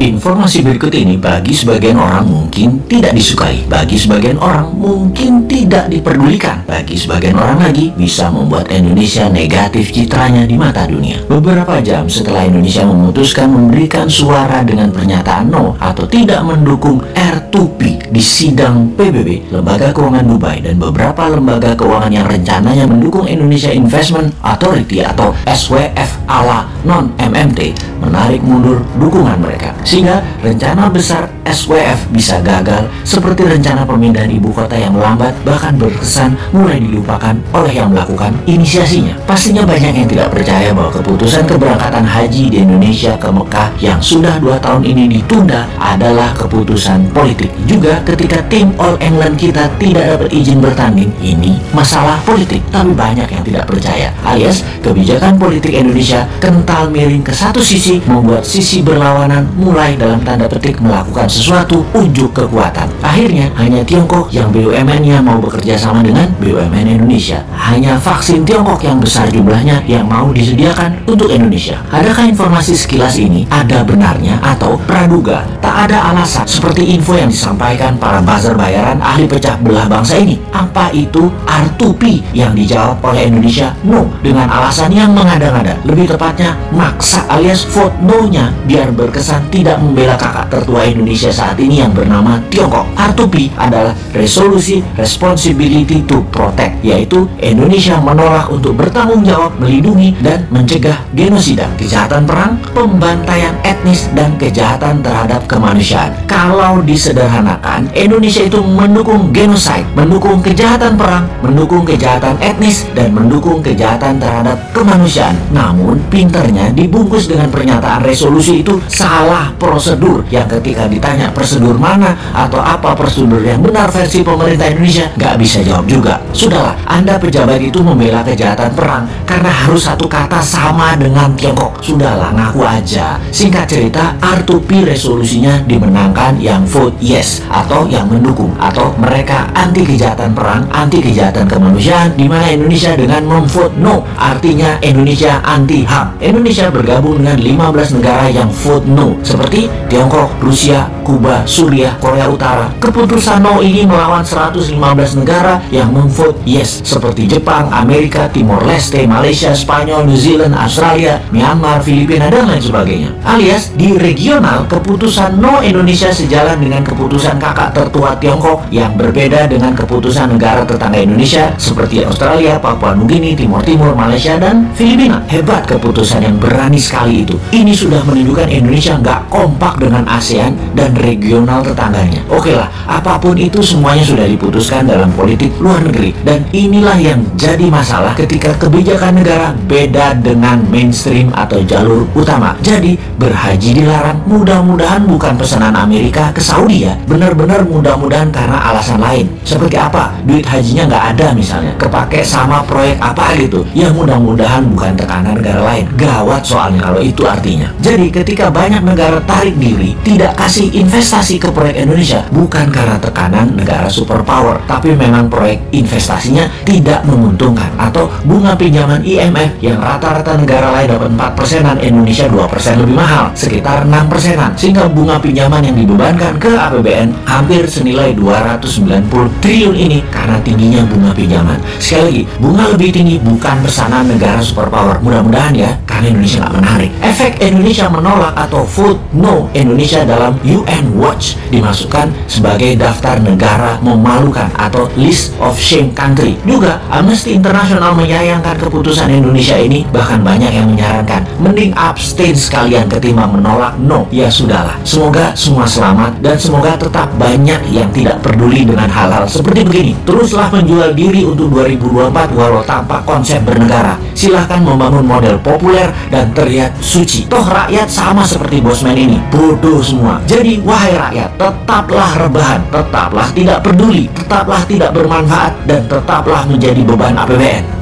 Informasi berikut ini bagi sebagian orang mungkin tidak disukai, bagi sebagian orang mungkin tidak diperdulikan, bagi sebagian orang lagi bisa membuat Indonesia negatif citranya di mata dunia. Beberapa jam setelah Indonesia memutuskan memberikan suara dengan pernyataan no atau tidak mendukung R2P di sidang PBB, Lembaga Keuangan Dubai dan beberapa lembaga keuangan yang rencananya mendukung Indonesia Investment Authority atau SWF ala non-MMT menarik mundur dukungan mereka, sehingga rencana besar SWF bisa gagal seperti rencana pemindahan ibu kota yang melambat bahkan berkesan mulai dilupakan oleh yang melakukan inisiasinya. Pastinya banyak yang tidak percaya bahwa keputusan keberangkatan haji di Indonesia ke Mekah yang sudah 2 tahun ini ditunda adalah keputusan politik. Juga ketika tim All England kita tidak dapat izin bertanding, ini masalah politik. Tapi banyak yang tidak percaya, alias kebijakan politik Indonesia kental miring ke satu sisi, membuat sisi berlawanan mulai dalam tanda petik melakukan sesuatu unjuk kekuatan. Akhirnya hanya Tiongkok yang BUMN-nya mau bekerja sama dengan BUMN Indonesia. Hanya vaksin Tiongkok yang besar jumlahnya yang mau disediakan untuk Indonesia. Adakah informasi sekilas ini ada benarnya atau praduga? Tak ada alasan seperti info yang disampaikan para buzzer bayaran ahli pecah belah bangsa ini. Apa itu R2P yang dijawab oleh Indonesia no dengan alasan yang mengada-ngada, lebih tepatnya maksa alias vote no-nya biar berkesan tidak membela kakak tertua Indonesia saat ini yang bernama Tiongkok. R2P adalah Resolusi Responsibility to Protect, yaitu Indonesia menolak untuk bertanggung jawab melindungi dan mencegah genosida, kejahatan perang, pembantaian etnis, dan kejahatan terhadap kemanusiaan. Kalau disederhanakan, Indonesia itu mendukung genocide, mendukung kejahatan perang, mendukung kejahatan etnis, dan mendukung kejahatan terhadap kemanusiaan. Namun pinternya dibungkus dengan pernyataan resolusi itu salah prosedur, yang ketika ditanya prosedur mana atau apa prosedur yang benar versi pemerintah Indonesia, nggak bisa jawab juga. Sudahlah, Anda pejabat itu membela kejahatan perang karena harus satu kata sama dengan Tiongkok. Sudahlah, ngaku aja. Singkat cerita, R2P resolusinya dimenangkan yang vote yes atau yang mendukung, atau mereka anti kejahatan perang, anti kejahatan kemanusiaan, di mana Indonesia dengan memvote no artinya Indonesia anti HAM. Indonesia bergabung dengan 15 negara yang vote no seperti Tiongkok, Rusia, Kuba, Suriah, Korea Utara. Keputusan no ini melawan 115 negara yang memvote yes seperti Jepang, Amerika, Timor Leste, Malaysia, Spanyol, New Zealand, Australia, Myanmar, Filipina, dan lain sebagainya. Alias di regional, keputusan no Indonesia sejalan dengan keputusan kakak tertua Tiongkok yang berbeda dengan keputusan negara tetangga Indonesia seperti Australia, Papua Nugini, Timor Timur, Malaysia, dan Filipina. Hebat keputusan yang berani sekali itu. Ini sudah menunjukkan Indonesia nggak kompak dengan ASEAN dan regional tetangganya. Oke lah, apapun itu semuanya sudah diputuskan dalam politik luar negeri, dan inilah yang jadi masalah ketika kebijakan negara beda dengan mainstream atau jalur utama. Jadi berhaji dilarang, mudah-mudahan bukan pesanan Amerika ke Saudi ya, benar-benar mudah-mudahan karena alasan lain. Seperti apa? Duit hajinya nggak ada misalnya, kepake sama proyek apa gitu. Ya mudah-mudahan bukan tekanan negara lain. Gawat soalnya kalau itu artinya. Jadi ketika banyak negara tarik diri, tidak kasih investasi ke proyek Indonesia, bukan karena tekanan negara superpower, tapi memang proyek investasinya tidak menguntungkan, atau bunga pinjaman IMF yang rata-rata negara lain dapat 4%-an, Indonesia 2% lebih mahal, sekitar 6%-an, sehingga bunga pinjaman yang dibebankan ke APBN hampir senilai 290 triliun ini karena tingginya bunga pinjaman. Sekali lagi, bunga lebih tinggi bukan pesanan negara superpower. Mudah-mudahan ya, karena Indonesia nggak menarik. Efek Indonesia menolak atau vote no Indonesia dalam UN Watch dimasukkan sebagai daftar negara memalukan atau list of shame country. Juga Amnesty International menyayangkan keputusan Indonesia ini, bahkan banyak yang menyarankan mending abstain sekalian ketimbang menolak no. Ya sudahlah, semoga semua selamat dan semoga tetap banyak yang tidak peduli dengan hal-hal seperti begini. Teruslah menjual diri untuk 2024 walau tanpa konsep bernegara. Silahkan membangun model populer dan terlihat suci. Toh rakyat sama seperti bosman ini, bodoh semua. Jadi wahai rakyat, tetaplah rebahan, tetaplah tidak peduli, tetaplah tidak bermanfaat, dan tetaplah menjadi beban APBN.